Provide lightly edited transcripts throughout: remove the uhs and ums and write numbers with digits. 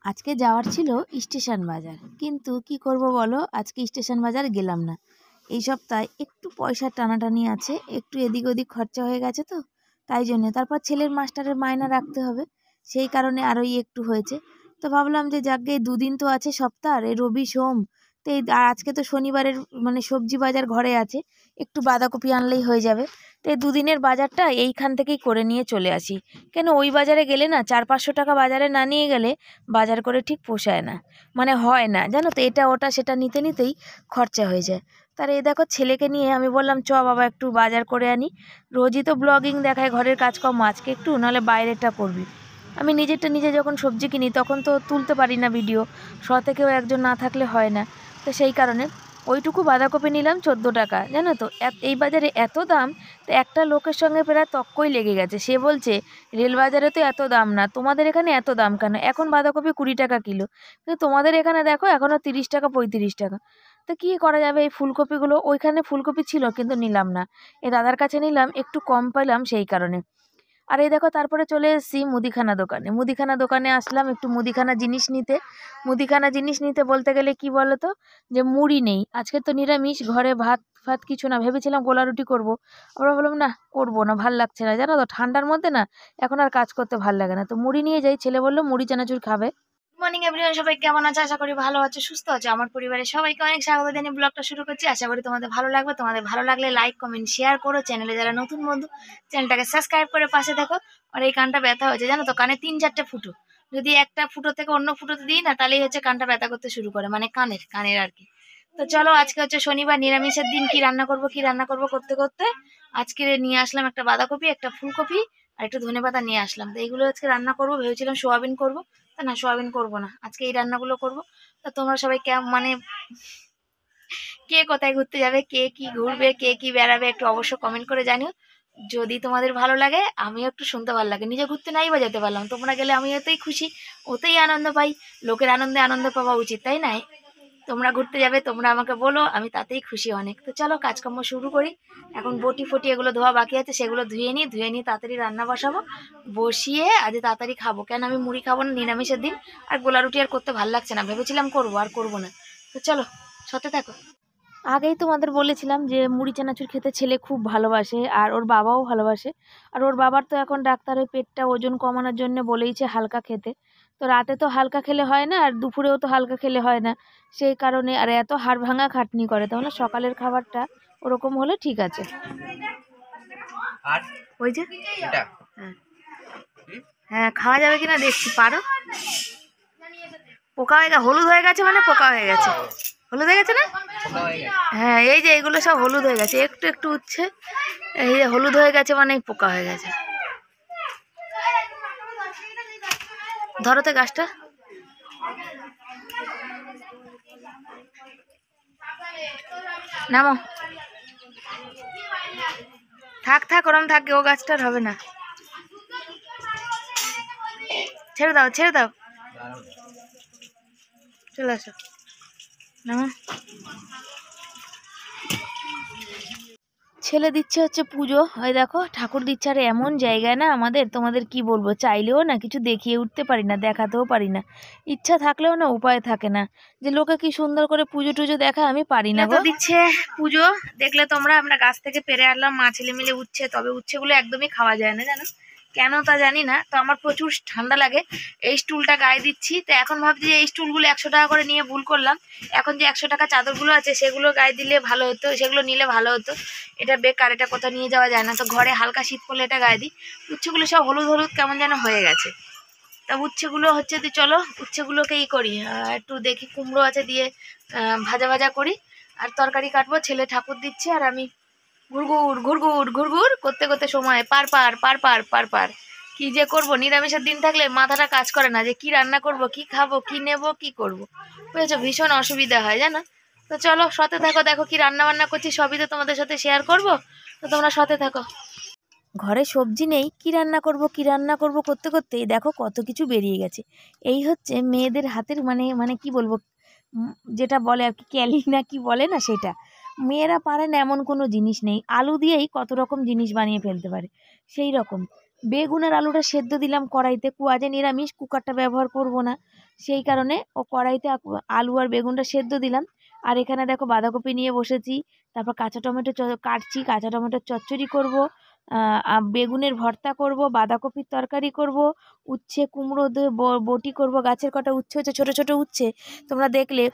আজকে যাওয়ার ছিল স্টেশন বাজার, কিন্তু কি করব বলো, আজকে স্টেশন বাজার গেলাম না। এই সপ্তাহে একটু পয়সার টানাটানি আছে, একটু এদিক ওদিক খরচা হয়ে গেছে, তো তাই জন্য তারপর ছেলের মাস্টারের মায়না রাখতে হবে, সেই কারণে আরোই একটু হয়েছে। তো ভাবলাম যে যাকে দুদিন তো আছে সপ্তাহ, এই রবি সোম, তো এই আর আজকে তো শনিবারের সবজি বাজার ঘরে আছে, একটু বাঁধাকপি আনলেই হয়ে যাবে। তো এই দুদিনের বাজারটা এইখান থেকেই করে নিয়ে চলে আসি। কেন ওই বাজারে গেলে না 400-500 টাকা বাজারে না নিয়ে গেলে বাজার করে ঠিক পোষায় না, হয় না জানো তো, এটা ওটা সেটা নিতে নিতেই খরচা হয়ে যায়। তার এই দেখো ছেলেকে নিয়ে আমি বললাম চ বাবা একটু বাজার করে আনি। রোজই তো ব্লগিং দেখায় ঘরের কাজকর্ম, আজকে একটু নাহলে বাইরেটা করবি। আমি নিজেরটা নিজে যখন সবজি কিনি তখন তো তুলতে পারি না ভিডিও, থেকেও একজন না থাকলে হয় না। তো সেই কারণে ওইটুকু বাঁধাকপি নিলাম 14 টাকা, জানো তো এই বাজারে এত দাম। তো একটা লোকের সঙ্গে প্রায় তক্কই লেগে গেছে, সে বলছে রেল বাজারে তো এত দাম না, তোমাদের এখানে এত দাম কেন? এখন বাঁধাকপি 20 টাকা কিলো, কিন্তু তোমাদের এখানে দেখো এখনও 30 টাকা 35 টাকা। তো কী করা যাবে, এই ফুলকপিগুলো, ওইখানে ফুলকপি ছিল কিন্তু নিলাম না, এই দাদার কাছে নিলাম, একটু কম পেলাম সেই কারণে। আর এই দেখো তারপরে চলে এসেছি মুদিখানা দোকানে আসলাম একটু মুদিখানা জিনিস নিতে বলতে গেলে কি বলো তো, যে মুড়ি নেই, আজকে তো নিরামিষ, ঘরে ভাত ফাত কিছু না, ভেবেছিলাম গোলা রুটি করবো, আবার বললাম না করবো না, ভাল লাগছে না, জানো তো ঠান্ডার মধ্যে না এখন আর কাজ করতে ভাল লাগে না, তো মুড়ি নিয়ে যাই, ছেলে বললো মুড়ি চানাচুর খাবে। মর্নিং এভরিওয়ান, সবাই কেমন আছে? আশা করি ভালো আছে, সুস্থ আছে। আমার পরিবারের সবাইকে অনেক স্বাগত জানিয়ে ব্লগটা শুরু করছি। আশা করি তোমাদের ভালো লাগবে। তোমাদের ভালো লাগলে লাইক কমেন্ট শেয়ার করো, চ্যানেলে যারা নতুন বন্ধু চ্যানেলটাকে সাবস্ক্রাইব করে পাশে দেখো। আর এই কানটা ব্যথা হয়েছে জানো তো, কানে 3-4টে ফুটো, যদি একটা ফুটো থেকে অন্য ফুটোতে দিই না তাহলেই হচ্ছে কানটা ব্যথা করতে শুরু করে, কানের আর কি। তো চলো, আজকে হচ্ছে শনিবার, নিরামিষের দিন। কি রান্না করব করতে করতে আজকে নিয়ে আসলাম একটা বাঁধাকপি, একটা ফুলকপি আর একটু ধনেপাতা নিয়ে আসলাম। তো এইগুলো আজকে রান্না করব, ভেবেছিলাম সোয়াবিন করবো, না সোয়াবিন করবো না, আজকে এই রান্নাগুলো করবো। তা তোমরা সবাই কে কোথায় ঘুরতে যাবে, কে কি ঘুরবে, কে কি বেড়াবে, একটু অবশ্য কমেন্ট করে জানিও। যদি তোমাদের ভালো লাগে, আমিও একটু শুনতে ভালো লাগে, নিজে ঘুরতে নাই বা যেতে পারলাম, তোমরা গেলে আমি ওতেই খুশি, ওতেই আনন্দ পাই। লোকের আনন্দে আনন্দ পাওয়া উচিত, তাই না? তোমরা ঘুরতে যাবে, তোমরা আমাকে বলো, আমি তাতেই খুশি অনেক। তো চলো কাজকর্ম শুরু করি। এখন বটি ফটি এগুলো ধোয়া বাকি আছে, সেগুলো ধুয়ে নিই তাড়াতাড়ি রান্না বসাবো, বসিয়ে আজ তাড়াতাড়ি খাবো। কেন আমি মুড়ি খাবো না নিরামিষের দিন, আর গোলা রুটি আর করতে ভালো লাগছে না, ভেবেছিলাম করবো, আর করবো না। তো চলো সাথে থাকো। আগেই তোমাদের বলেছিলাম যে মুড়ি চানাচুর খেতে ছেলে খুব ভালোবাসে, আর ওর বাবাও ভালোবাসে। আর ওর বাবার তো এখন ডাক্তারের পেটটা ওজন কমানোর জন্য বলেইছে হালকা খেতে। তো রাতে তো হালকা খেলে হয় না, আর দুপুরেও তো হালকা খেলে হয় না, সেই কারণে আর এত হাড় ভাঙা খাটনি করে, তাহলে সকালের খাবারটা ওরকম হলে ঠিক আছে। ওই যে হ্যাঁ হ্যাঁ, খাওয়া যাবে কিনা দেখছি, পারো। পোকা হয়ে গেছে, হলুদ হয়ে গেছে, পোকা হয়ে গেছে, হলুদ হয়ে গেছে না? হ্যাঁ, এই যে এগুলো সব হলুদ হয়ে গেছে, একটু একটু উঠছে, এই যে হলুদ হয়ে গেছে, পোকা হয়ে গেছে। ধরোতে গাছটা, নামো, থাক ওরম থাকে, ও গাছটার হবে না, ছেড়ে দাও চলে আসো, নামো। ছেলে দিচ্ছে হচ্ছে পুজো, ওই দেখো ঠাকুর দিচ্ছে, আর এমন জায়গায় না আমাদের, তোমাদের কি বলবো, চাইলেও না কিছু দেখিয়ে উঠতে পারি না, দেখাতেও পারি না, ইচ্ছা থাকলেও না উপায় থাকে না, যে লোকে কি সুন্দর করে পুজো টুজো দেখা, আমি পারি না। তো দিচ্ছে পুজো, দেখলে তোমরা, আমরা গাছ থেকে পেরে আনলাম, মা ছেলে মিলে উচ্ছে, তবে উচ্ছেগুলো একদমই খাওয়া যায় না জানো কেন, তা জানি না। তো আমার প্রচুর ঠান্ডা লাগে, এই স্টুলটা গায়ে দিচ্ছি। তো এখন ভাবছি যে এই স্টুলগুলো 100 টাকা করে নিয়ে ভুল করলাম, এখন যে 100 টাকা চাদরগুলো আছে সেগুলো গায়ে দিলে ভালো হতো, সেগুলো নিলে ভালো হতো, এটা বেকার, এটা কোথাও নিয়ে যাওয়া যায় না। তো ঘরে হালকা শীত পড়লে এটা গায়ে দিই। উচ্ছেগুলো সব হলুদ হলুদ কেমন যেন হয়ে গেছে। তা উচ্ছেগুলো হচ্ছে, চলো উচ্ছেগুলোকে করি, একটু দেখি কুমড়ো আছে দিয়ে ভাজা করি, আর তরকারি কাটবো। ছেলে ঠাকুর দিচ্ছে, আর আমি ঘুরঘুর করতে করতে সময় পার কি যে করব, নিরামিষের দিন থাকলে মাথাটা কাজ করে না, যে কি রান্না করব, কি খাবো, কি নেব, কি করব, বুঝেছো, ভীষণ অসুবিধা হয় জানো। তো চলো সাথে থাকো, দেখো কি রান্না বান্না করছি, সবই তো তোমাদের সাথে শেয়ার করব, তো তোমরা সাথে থাকো। ঘরে সবজি নেই, কি রান্না করব করতে করতেই দেখো কত কিছু বেরিয়ে গেছে। এই হচ্ছে মেয়েদের হাতের কি বলবো, যেটা বলে আর কি, ক্যালি না কি বলে না, সেটা মেয়েরা পারে না এমন কোনো জিনিস নেই, আলু দিয়েই কত রকম জিনিস বানিয়ে ফেলতে পারে, সেই রকম। বেগুন আর আলুটা সেদ্ধ দিলাম কড়াইতে, আজ নিরামিষ, কুকারটা ব্যবহার করব না, সেই কারণে ও কড়াইতে আলু আর বেগুনটা সেদ্ধ দিলাম। আর এখানে দেখো বাঁধাকপি নিয়ে বসেছি, তারপর কাঁচা টমেটো কাটছি, কাঁচা টমেটোর চচ্চড়ি করব, বেগুনের ভর্তা করব, বাঁধাকপির তরকারি করব, উচ্ছে কুমড়ো দিয়ে বটি করব। গাছের কটা উচ্ছে হচ্ছে, ছোটো ছোটো উচ্ছে, তোমরা দেখলে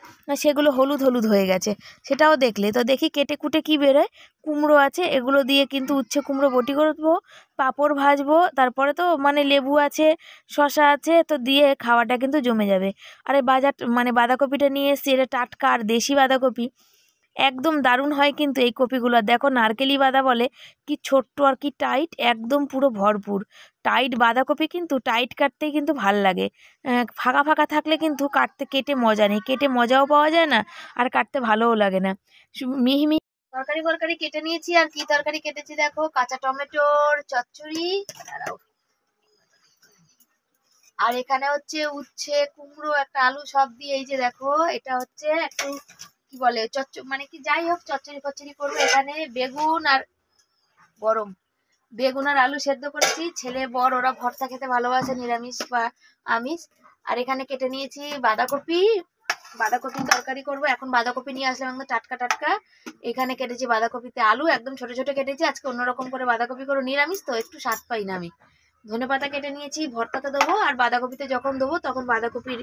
সেগুলো হলুদ হলুদ হয়ে গেছে, সেটাও দেখলে। তো দেখি কেটে কুটে কি বেরোয়। কুমড়ো আছে, এগুলো দিয়ে কিন্তু উচ্ছে কুমড়ো বটি করবো, পাঁপড় ভাজবো, তারপরে তো মানে লেবু আছে, শশা আছে, তো দিয়ে খাওয়াটা কিন্তু জমে যাবে। আর এই বাঁধাকপিটা নিয়ে এসেছি, এটা টাটকা আর দেশি বাঁধাকপি, একদম দারুণ হয় কিন্তু এই কপিগুলো। দেখো নারকেলি বাঁধা বলে, কি ছোট্ট আর কি টাইট, একদম পুরো ভরপুর টাইট বাঁধাকপি, কিন্তু টাইট কাটতেই কিন্তু ভাল লাগে। ফাঁকা ফাঁকা থাকলে কিন্তু কেটে মজা নেই, কেটে মজাও পাওয়া যায় না, আর কাটতে ভালোও লাগে না। মিহি মিহি তরকারি কেটে নিয়েছি। আর কি তরকারি কেটেছি দেখো, কাঁচা টমেটোর চচ্চড়ি, আর এখানে হচ্ছে উচ্ছে কুমড়ো একটা আলু সব দিয়ে, এই যে দেখো এটা হচ্ছে একটু কি বলে মানে কি যাই হোক চচ্চড়ি ফচ্চড়ি করবো। এখানে গরম বেগুন আর আলু সেদ্ধ করেছি, ছেলে বর ওরা ভর্তা খেতে ভালোবাসে, নিরামিষ বা আমিষ। আর এখানে কেটে নিয়েছি বাঁধাকপির তরকারি করব। এখন বাঁধাকপি নিয়ে আসলাম একদম টাটকা টাটকা। এখানে কেটেছি বাঁধাকপিতে আলু, একদম ছোট ছোট কেটেছি, আজকে অন্যরকম করে বাঁধাকপি করবো, নিরামিষ তো একটু স্বাদ পাই না আমি। ধনেপাতা কেটে নিয়েছি, ভর্তাতে দেবো, আর বাঁধাকপিতে যখন দেবো তখন বাঁধাকপির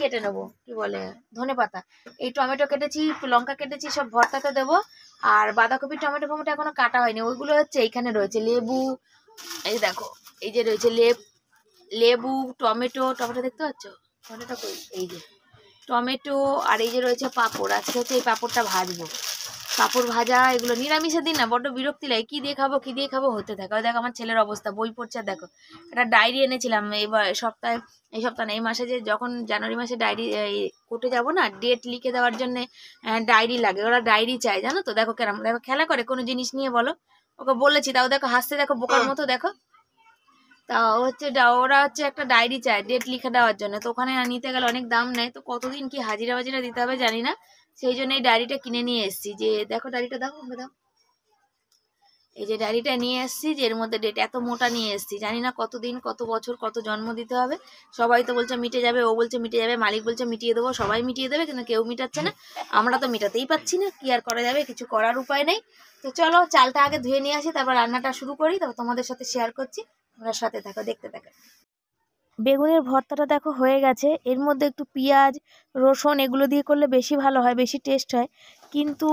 কেটে নেবো, কি বলে ধনেপাতা। এই টমেটো কেটেছি, লঙ্কা কেটেছি, সব ভর্তাতে দেবো। আর বাঁধাকপি টমেটো ফমেটো এখনো কাটা হয়নি, ওইগুলো হচ্ছে এইখানে রয়েছে লেবু, এই দেখো এই যে রয়েছে লেবু, টমেটো দেখতে পাচ্ছ, টমেটো কই, এই যে টমেটো, আর এই যে রয়েছে পাঁপড়। আজকে হচ্ছে এই পাঁপড়টা ভাজবো, পাঁপড় ভাজা। এগুলো নিরামিষের দিন না বড্ড বিরক্তি লাগে, কি দিয়ে খাবো হতে থাকে। ওই দেখো আমার ছেলের অবস্থা, বই পড়ছে। দেখো একটা ডায়েরি এনেছিলাম এই সপ্তাহে, এই সপ্তাহ না এই মাসে, যে যখন জানুয়ারি মাসে ডায়েরি কোর্টে যাবো না, ডেট লিখে দেওয়ার জন্য ডায়েরি লাগে, ওরা ডায়েরি চায় জানো তো। দেখো কেরম দেখো খেলা করে কোনো জিনিস নিয়ে, বলো, ওকে বলেছি তাও দেখো হাসতে, দেখো বোকার মতো দেখো। তা হচ্ছে ওরা হচ্ছে একটা ডায়েরি চায় ডেট লিখে দেওয়ার জন্য, তো ওখানে নিতে গেলে অনেক দাম নেয়, তো কতদিন কি হাজিরা বাজিরা দিতে হবে জানি না, সেই জন্য এই ডায়েরিটা কিনে নিয়ে এসেছি। যে দেখো ডায়েরিটা দাও, দাও, এই যে ডায়েরিটা নিয়ে এসেছি, যে এর মধ্যে ডেট এত মোটা নিয়ে এসেছি, জানি না কতদিন কত বছর কত জন্ম দিতে হবে। সবাই তো বলছে মিটে যাবে, ও বলছে মিটে যাবে, মালিক বলছে মিটিয়ে দেবো, সবাই মিটিয়ে দেবে, কিন্তু কেউ মিটাচ্ছে না। আমরা তো মিটাতেই পাচ্ছি না, কি আর করা যাবে, কিছু করার উপায় নেই। তো চলো চালটা আগে ধুয়ে নিয়ে আসি, তারপর রান্নাটা শুরু করি, তারপর তোমাদের সাথে শেয়ার করছি, তোমরা সাথে থাকো, দেখতে থাকো। বেগুনের ভর্তাটা দেখো হয়ে গেছে, এর মধ্যে একটু পেঁয়াজ রসুন এগুলো দিয়ে করলে বেশি ভালো হয়, বেশি টেস্ট হয়, কিন্তু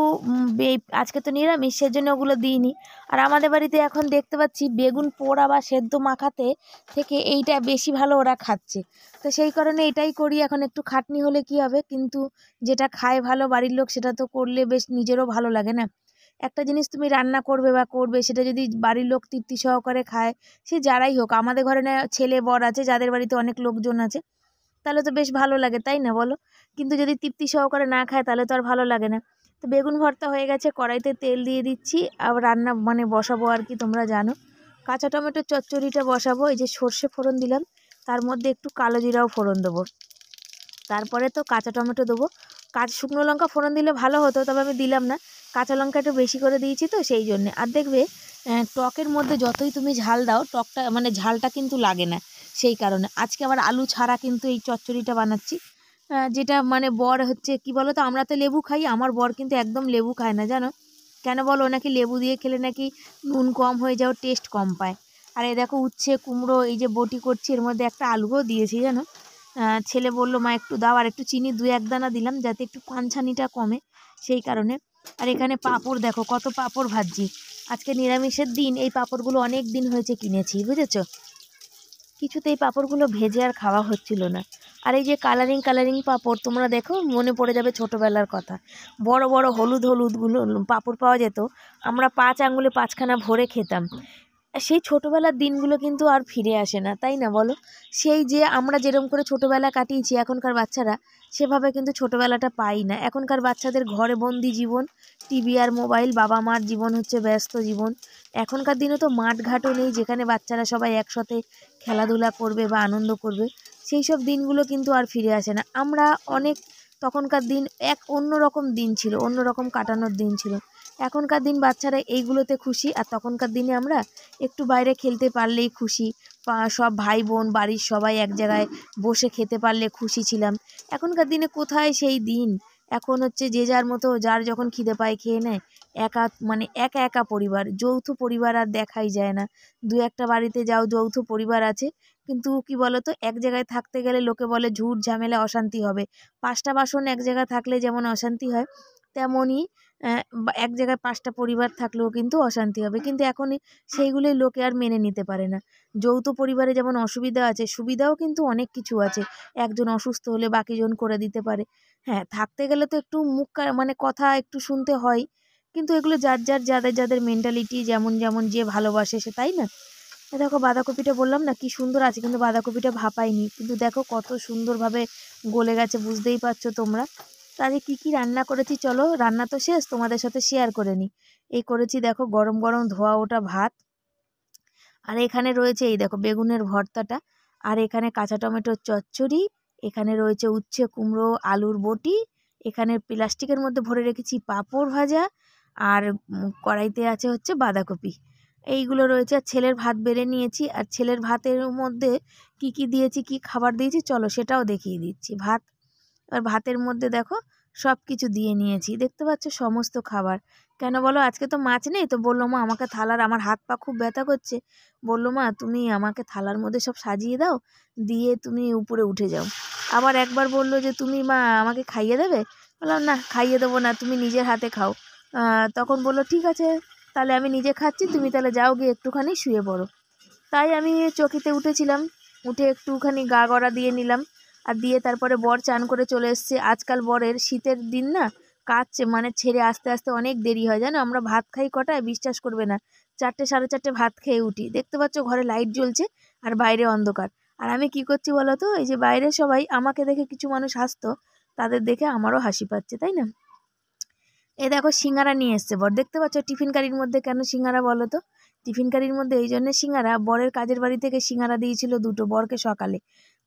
আজকে তো নিরামিষ, সেজন্য ওগুলো দিইনি। আর আমাদের বাড়িতে এখন দেখতে পাচ্ছি বেগুন পোড়া বা সেদ্ধ মাখাতে থেকে এইটা বেশি ভালো ওরা খাচ্ছে, তো সেই কারণে এটাই করি। এখন একটু খাটনি হলে কি হবে, কিন্তু যেটা খায় ভালো বাড়ির লোক, সেটা তো করলে বেশ নিজেরও ভালো লাগে না। একটা জিনিস তুমি রান্না করবে সেটা যদি বাড়ির লোক তৃপ্তি সহকারে খায়, সে যারাই হোক, আমাদের ঘরে না ছেলে বর আছে যাদের বাড়িতে অনেক লোকজন আছে, তাহলে তো বেশ ভালো লাগে, তাই না বলো। কিন্তু যদি তৃপ্তি সহকারে না খায় তাহলে তো আর ভালো লাগে না। তো বেগুন ভর্তা হয়ে গেছে, কড়াইতে তেল দিয়ে দিচ্ছি, আবার রান্না বসাবো আর কি, তোমরা জানো। কাঁচা টমেটোর চচ্চড়িটা বসাবো, এই যে সর্ষে ফোড়ন দিলাম, তার মধ্যে একটু কালো জিরাও ফোড়ন দেবো, তারপরে তো কাঁচা টমেটো দেবো। শুকনো লঙ্কা ফোড়ন দিলে ভালো হতো, তবে আমি দিলাম না, কাঁচা লঙ্কা একটু বেশি করে দিয়েছি তো সেই জন্যে। আর দেখবে টকের মধ্যে যতই তুমি ঝাল দাও, টকটা মানে ঝালটা কিন্তু লাগে না, সেই কারণে আজকে আবার আলু ছাড়া কিন্তু এই চচ্চড়িটা বানাচ্ছি। যেটা মানে বর হচ্ছে কি বলো তো, আমরা তো লেবু খাই, আমার বর কিন্তু একদম লেবু খায় না জানো, কেন বলো, নাকি লেবু দিয়ে খেলে নাকি নুন কম হয়ে যাও, টেস্ট কম পায়। আর এই দেখো উচ্ছে কুমড়ো এই যে বটি করছি, এর মধ্যে একটা আলুও দিয়েছি জানো। ছেলে বললো মা একটু দাও, আর একটু চিনি 2-1 দানা দিলাম যাতে একটু পানছানিটা কমে, সেই কারণে। আর এখানে পাঁপড় দেখো, কত পাঁপড় ভাজছি, আজকে নিরামিষের দিন, এই পাঁপড়গুলো অনেক দিন হয়েছে কিনেছি, বুঝেছো। কিছুতেই পাঁপড়গুলো ভেজে আর খাওয়া হচ্ছিল না। আর এই যে কালারিং কালারিং পাঁপড়, তোমরা দেখো মনে পড়ে যাবে ছোটোবেলার কথা, বড় বড় হলুদ হলুদগুলো পাঁপড় পাওয়া যেত, আমরা 5 আঙ্গুলে 5খানা ভরে খেতাম। সেই ছোটোবেলার দিনগুলো কিন্তু আর ফিরে আসে না, তাই না বলো। সেই যে আমরা যেরকম করে ছোটোবেলা কাটিয়েছি, এখনকার বাচ্চারা সেভাবে কিন্তু ছোটোবেলাটা পাই না। এখনকার বাচ্চাদের ঘরে বন্দি জীবন, টিভি আর মোবাইল, বাবা মার জীবন হচ্ছে ব্যস্ত জীবন। এখনকার দিনে তো মাঠঘাটও নেই যেখানে বাচ্চারা সবাই একসাথে খেলাধুলা করবে বা আনন্দ করবে, সেই সব দিনগুলো কিন্তু আর ফিরে আসে না। আমরা অনেক তখনকার দিন অন্যরকম দিন ছিল, অন্যরকম কাটানোর দিন ছিল, এখনকার দিন বাচ্চারা এইগুলোতে খুশি, আর তখনকার দিনে আমরা একটু বাইরে খেলতে পারলেই খুশি, সব ভাই বোন বাড়ির সবাই এক জায়গায় বসে খেতে পারলে খুশি ছিলাম। এখনকার দিনে কোথায় সেই দিন, এখন হচ্ছে যে যার মতো যার যখন খিদে পায় খেয়ে নেয়। একা মানে একা একা পরিবার, যৌথ পরিবার আর দেখাই যায় না। দু একটা বাড়িতে যাও যৌথ পরিবার আছে, কিন্তু কি বলতো, এক জায়গায় থাকতে গেলে লোকে বলে ঝুট ঝামেলা অশান্তি হবে। 5টা বাসন এক জায়গায় থাকলে যেমন অশান্তি হয়, তেমনই এক জায়গায় 5টা পরিবার থাকলেও কিন্তু অশান্তি হবে। কিন্তু এখন সেইগুলোই লোকে আর মেনে নিতে পারে না। যৌথ পরিবারে যেমন অসুবিধা আছে, সুবিধাও কিন্তু অনেক কিছু আছে। একজন অসুস্থ হলে বাকিজন করে দিতে পারে। হ্যাঁ, থাকতে গেলে তো একটু মানে কথা একটু শুনতে হয়, কিন্তু এগুলো যার যার যাদের যাদের মেন্টালিটি যেমন যেমন যে ভালোবাসে সে, তাই না? দেখো বাঁধাকপিটা বললাম না কি সুন্দর আছে, কিন্তু বাঁধাকপিটা ভাপাইনি, কিন্তু দেখো কত সুন্দরভাবে গলে গেছে, বুঝতেই পারছো তোমরা। তাহলে কি কি রান্না করেছি চলো, রান্না তো শেষ, তোমাদের সাথে শেয়ার করে নিই। এই করেছি দেখো গরম গরম ধোয়া ওটা ভাত, আর এখানে রয়েছে এই দেখো বেগুনের ভর্তাটা, আর এখানে কাঁচা টমেটোর চচ্চড়ি, এখানে রয়েছে উচ্ছে কুমড়ো আলুর বটি, এখানে প্লাস্টিকের মধ্যে ভরে রেখেছি পাঁপড় ভাজা, আর কড়াইতে আছে হচ্ছে বাঁধাকপি। এইগুলো রয়েছে। আর ছেলের ভাত বেড়ে নিয়েছি, আর ছেলের ভাতের মধ্যে কি কি দিয়েছি, কি খাবার দিয়েছি চলো সেটাও দেখিয়ে দিচ্ছি। ভাত, আর ভাতের মধ্যে দেখো সব কিছু দিয়ে নিয়েছি, দেখতে পাচ্ছ সমস্ত খাবার। কেন বলো, আজকে তো মাছ নেই, তো বললো মা আমাকে থালার, আমার হাত পা খুব ব্যথা করছে, বললো মা তুমি আমাকে থালার মধ্যে সব সাজিয়ে দাও, দিয়ে তুমি উপরে উঠে যাও। আবার একবার বললো যে তুমি মা আমাকে খাইয়ে দেবে, বললাম না খাইয়ে দেবো না, তুমি নিজের হাতে খাও। তখন বললো ঠিক আছে তাহলে আমি নিজে খাচ্ছি, তুমি তাহলে যাও গিয়ে একটুখানি শুয়ে পড়ো। তাই আমি চকিতে উঠেছিলাম, উঠে একটুখানি গা গড়া দিয়ে নিলাম, আর দিয়ে তারপরে বর চান করে চলে এসছে। আজকাল বরের শীতের দিন না, কাজ মানে ছেড়ে আসতে আসতে অনেক দেরি হয় জানো। আমরা ভাত খাই কটায় বিশ্বাস করবে না, 4টে 4:30 ভাত খেয়ে উঠি, দেখতে পাচ্ছ ঘরে লাইট জ্বলছে আর বাইরে অন্ধকার। আর আমি কি করছি বলো তো, এই যে বাইরে সবাই আমাকে দেখে কিছু মানুষ হাসতো, তাদের দেখে আমারও হাসি পাচ্ছে, তাই না? এই দেখো সিঙ্গারা নিয়ে এসছে বর, দেখতে পাচ্ছ টিফিন কারির মধ্যে। কেন সিঙ্গারা বলো তো? টিফিন কারির মধ্যে এই জন্য সিঙ্গারা, বরের কাজের বাড়ি থেকে সিঙ্গারা দিয়েছিল 2টো বরকে সকালে।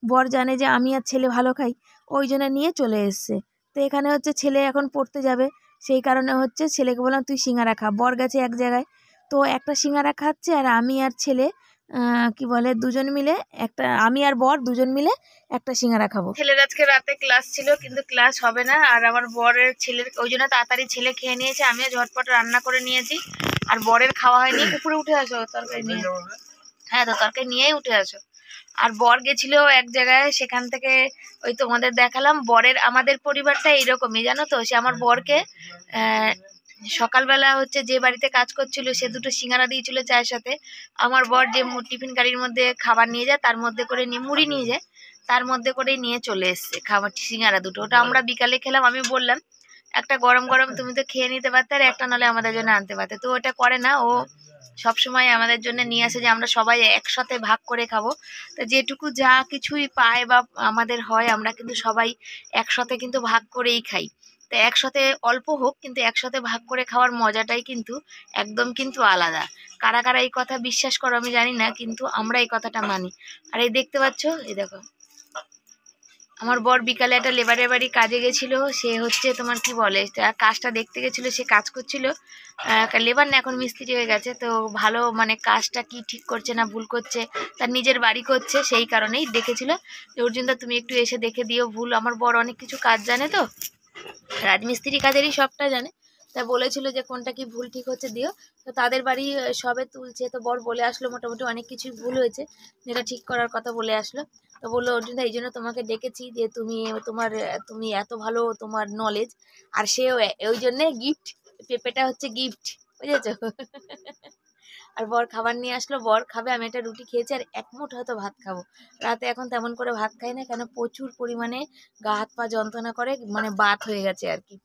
বর জানে যে আমি আর ছেলে ভালো খাই, ওই জন্য নিয়ে চলে এসছে। তো এখানে হচ্ছে ছেলে এখন পড়তে যাবে, সেই কারণে হচ্ছে ছেলেকে বললাম তুই সিঙ্গারা খা। বর গেছে এক জায়গায়, তো একটা সিঙ্গারা খাচ্ছে, আর আমি আর ছেলে কি বলে দুজন মিলে একটা, আমি আর বর দুজন মিলে একটা সিঙ্গারা খাবো। ছেলের আজকে রাতে ক্লাস ছিল, কিন্তু ক্লাস হবে না, আর আমার বরের ছেলের ওই জন্য তাড়াতাড়ি ছেলে খেয়ে নিয়েছে, আমিও ঝটপট রান্না করে নিয়েছি। আর বরের খাওয়া হয়নি। উপরে উঠে আসো তরকারি নিয়ে। হ্যাঁ তো তরকারি নিয়েই উঠে আসো। আর বর গেছিল এক জায়গায়, সেখান থেকে ওই তোমাদের দেখালাম। বরের আমাদের পরিবারটা এইরকমই জানো তো, সে আমার বরকে সকালবেলা হচ্ছে যে বাড়িতে কাজ করছিল সে 2টো সিঙ্গারা দিয়েছিল চায়ের সাথে। আমার বর যে টিফিন গাড়ির মধ্যে খাবার নিয়ে যায় তার মধ্যে করে নিয়ে মুড়ি নিয়ে যায়, তার মধ্যে করে নিয়ে চলে এসছে খাবার সিঙ্গারা 2টো। ওটা আমরা বিকালে খেলাম। আমি বললাম একটা গরম গরম তুমি তো খেয়ে নিতে পারতে, আর একটা নাহলে আমাদের জন্য আনতে পারতে। তো ওটা করে না, ও সবসময় আমাদের জন্য নিয়ে আসে যে আমরা সবাই একসাথে ভাগ করে খাবো। তো যেটুকু যা কিছুই পায় বা আমাদের হয়, আমরা কিন্তু সবাই একসাথে কিন্তু ভাগ করেই খাই। তো একসাথে অল্প হোক, কিন্তু একসাথে ভাগ করে খাওয়ার মজাটাই কিন্তু একদম কিন্তু আলাদা। কারা কারা এই কথা বিশ্বাস করো আমি জানি না, কিন্তু আমরা এই কথাটা মানি। আর এই দেখতে পাচ্ছ, এই দেখো আমার বর বিকালে একটা লেবারের বাড়ি কাজে গেছিল। সে হচ্ছে তোমার কি বলে, কাজটা দেখতে গেছিল, সে কাজ করছিল, লেবার না এখন মিস্ত্রি হয়ে গেছে। তো ভালো মানে কাজটা কি ঠিক করছে না ভুল করছে, তার নিজের বাড়ি করছে, সেই কারণেই দেখেছিল যে অর্জুনদা তুমি একটু এসে দেখে দিও ভুল। আমার বর অনেক কিছু কাজ জানে, তো রাজমিস্ত্রি কাজেরই সবটা জানে, তা বলেছিল যে কোনটা কি ভুল ঠিক হচ্ছে দিও। তো তাদের বাড়ি সবে তুলছে, তো বর বলে আসলো মোটামুটি অনেক কিছুই ভুল হয়েছে, যেটা ঠিক করার কথা বলে আসলো। তো বললো অর্জুনদা এই জন্য তোমাকে ডেকেছি, যে তুমি এত ভালো তোমার নলেজ, আর সেও ওই জন্যে গিফট, পেঁপেটা হচ্ছে গিফট, বুঝেছো? আর বর খাবার নিয়ে আসলো, বর খাবে, আমি একটা রুটি খেয়েছি আর 1 মুঠ হয়তো ভাত খাবো। রাতে এখন তেমন করে ভাত খাই না, কেন প্রচুর পরিমাণে গা হাত পা যন্ত্রণা করে, মানে বাত হয়ে গেছে আর কি,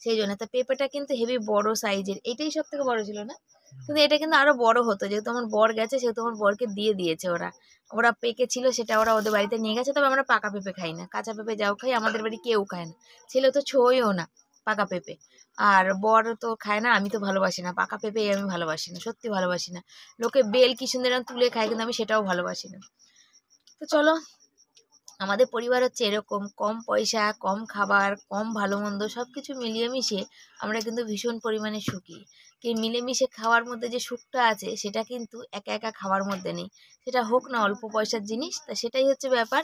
সেই জন্য। তো পেঁপেটা কিন্তু হেভি বড় সাইজের, এটাই সব থেকে বড় ছিল না, কিন্তু এটা কিন্তু আরো বড় হতো, যেহেতু আমার বর গেছে সেহেতু আমার বরকে দিয়ে দিয়েছে। ওরা ওরা পেকে ছিল সেটা ওরা ওদের বাড়িতে নিয়ে গেছে। তবে আমরা পাকা পেঁপে খাই না, কাঁচা পেঁপে যাও খাই, আমাদের বাড়ি কেউ খায় না, ছেলে তো ছোঁয়ও না পাকা পেঁপে, আর বর তো খায় না। আমি তো ভালোবাসি না পাকা পেঁপে, আমি ভালোবাসি না, সত্যি ভালোবাসি না। লোকে বেল কি সুন্দর তুলে খায়, কিন্তু আমি সেটাও ভালোবাসি না। তো চলো আমাদের পরিবার হচ্ছে এরকম, কম পয়সা, কম খাবার, কম ভালো মন্দ সব কিছু মিলিয়ে মিশিয়ে আমরা কিন্তু ভীষণ পরিমাণে সুখী। কি মিলেমিশে খাওয়ার মধ্যে যে সুখটা আছে সেটা কিন্তু একা একা খাওয়ার মধ্যে নেই, সেটা হোক না অল্প পয়সার জিনিস, তা সেটাই হচ্ছে ব্যাপার।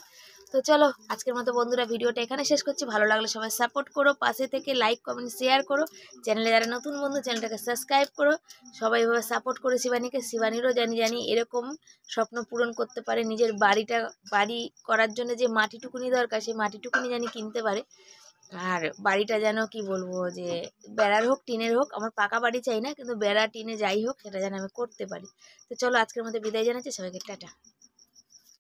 তো চলো আজকের মতো বন্ধুরা ভিডিওটা এখানে শেষ করছি। ভালো লাগলে সবাই সাপোর্ট করো, পাশে থেকে লাইক কমেন্ট শেয়ার করো, চ্যানেলে যারা নতুন বন্ধু চ্যানেলটাকে সাবস্ক্রাইব করো। সবাই এভাবে সাপোর্ট করে শিবানীকে, শিবানীরও জানি এরকম স্বপ্ন পূরণ করতে পারে, নিজের বাড়ি করার জন্য যে মাটিটুকুনি দরকার সেই মাটিটুকুনি জানি কিনতে পারে। আর বাড়িটা যেন কি বলবো, যে বেড়ার হোক টিনের হোক, আমার পাকা বাড়ি চাই না, কিন্তু বেড়া টিনে যাই হোক সেটা যেন আমি করতে পারি। তো চলো আজকের মধ্যে বিদায় জানাচ্ছি সবাইকে, টাটা।